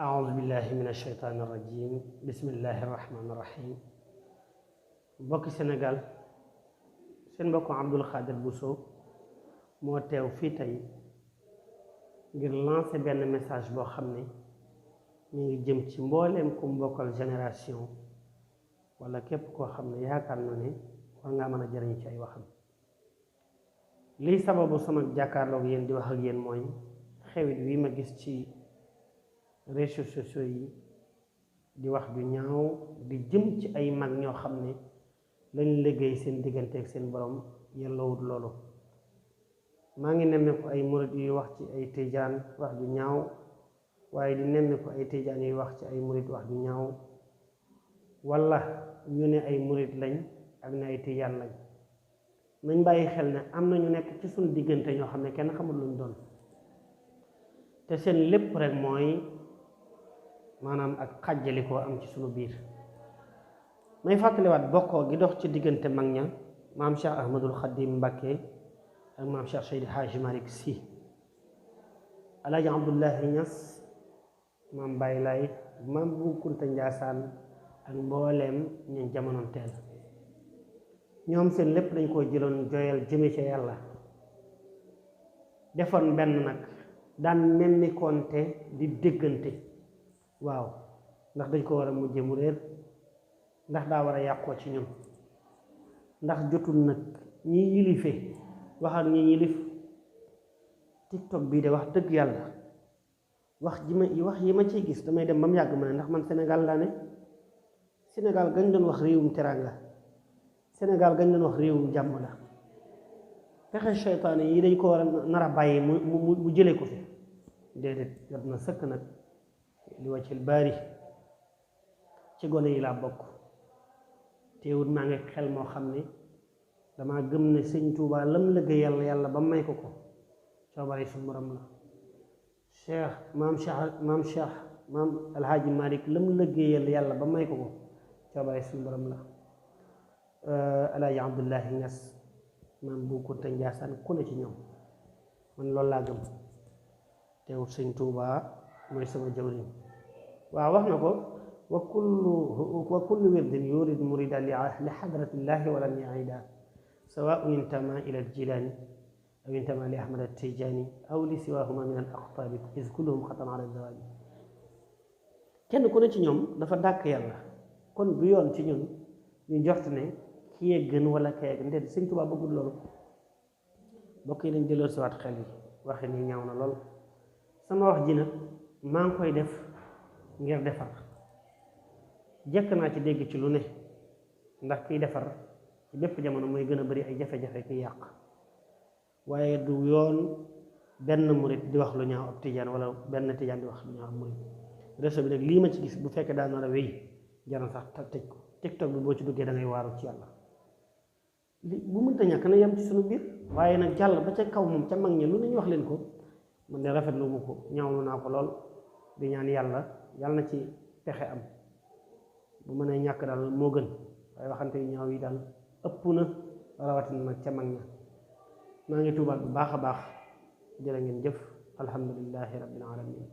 أعوذ بالله من الشيطان الرجيم بسم الله الرحمن الرحيم mbokki Sénégal seen mbokku Abdou Khadre Bousso moo teew fii tey ngir lancer benn message boo xam ne mi ngi jëm ci mbooleem ku mbokkal génération wala képp koo xam ne yaakaar na ne war ngaa mën a jëriñ ci ay waxam. lii sababu sama jàkkaarloog yéen di wax ak yéen mooy xewit wi ma gis ci réseaux sociaux yi di wax ju ñaaw di jëm ci ay mag ñoo xam ne lañ liggéey seen diggante ak seen borom yellowut loolu. maa ngi nemmeeku ay murit yuy wax ci ay tijaan wax ju ñaaw waaye di nemmeeku ay tijaan yuy wax ci ay murit wax ju ñaaw wala ñu ne ay murit lañ ak ne ay tijaan lañ. nañ bàyyi xel ne am na ñu nekk ci suñu diggante ñoo xam ne kenn xamul luñ doon te seen lépp rek mooy maanaam ak xàjjalikoo am ci sunu biir. may fàttaliwaat bokkoo gi dox ci diggante mag ña maam Cheikh Ahmadul Khadim Mbacké ak maam Cheikh Seydi Hadji Malick Sy, Alaaji Abdullahi Ñas, maam Baye Laay, maam Bu Kunta Njaasaan ak mbooleem ñu jamonoon teel. ñoom seen lépp dañ koo jëloon joyal jëme ca yàlla, defoon benn nag daan nemmikoonte di déggante. waaw ndax dañ ko war a mujje mu réer, ndax daa war a yàqoo ci ñun, ndax jotul nag ñi yilife wax ak ñi yilif. TikTok bii de wax dëgg yàlla wax yi ma ciy gis damay dem ba mu yàgg ma ne ndax man Sénégal laa ne. Sénégal gañ doon wax réewum teraanga, Sénégal gañ doon wax réewum jàmm la. pexe seytaane yi dañ ko war a nar a bàyyi mu jëlee ko fi. déedéet jot na sëkk nag li wàccil baari ci gone yi laa bokk. teewut maa ngi xel moo xam ne damaa gëm ne sëñ Tuubaa lam liggéeyal yàlla ba may ko coobare suñu borom la. maam Alhaaji Malick lam liggéeyal yàlla ba may ko coobare suñu borom la. Alaaji Abdullahi Ñas, maam Bu Kunta Njaasaan ku ne ci ñoom man loolu laa gëm. teewut sëñ Tuubaa mooy sama jawriñ. waaw wax na ko wa kullu wirdin yurid murida li xadratillahi walan yaida sawaun intama ila aljilaani aw intama li ahmad attijani aw li siwahuma min al aqtaabi is kulluhum xatan ala zawaaji. kenn ku ne ci ñoom dafa dàkk yàlla, kon du yoon ci ñun ñu njort ne kii gën wala kee gën. déedéet sëñ Tuubaa bëggul loolu. bokk yi dañ delloo siwaat xel yi, waxe ni ñaaw na lool. sama wax ji nag maa ngi koy def ngir defar. jekk naa ci dégg ci lu ne, ndax kiy defar ci bépp jamono mooy gën a bari ay jafe-jafe ki yàq. waaye du yoon benn murit di wax lu ñaaw ab tijaan wala benn tijaan di wax lu ñaaw ab murit. réseau bi nag lii ma ci gis bu fekkee daa nar a wéy jaral sax tëj ko. TikTok bi boo ci duggee da ngay waaru ci yàlla. li bu mënta ñàkk na yem ci suñu biir, waaye nag jàll ba ca kaw moom ca mag ñi lu nañu wax leen ko, man de rafetlu mu ko, ñaawlu naa ko lool. di ñaan yàlla na ci pexe am. bu mënee ñàkk daal moo gën, waaye waxante yu ñaaw yi daal ëpp na, rawatina nag ca mag ña. maa ngi tuubaat bu baax a baax. jërë ngeen jëf. alhamdulillahi rabbil alamin.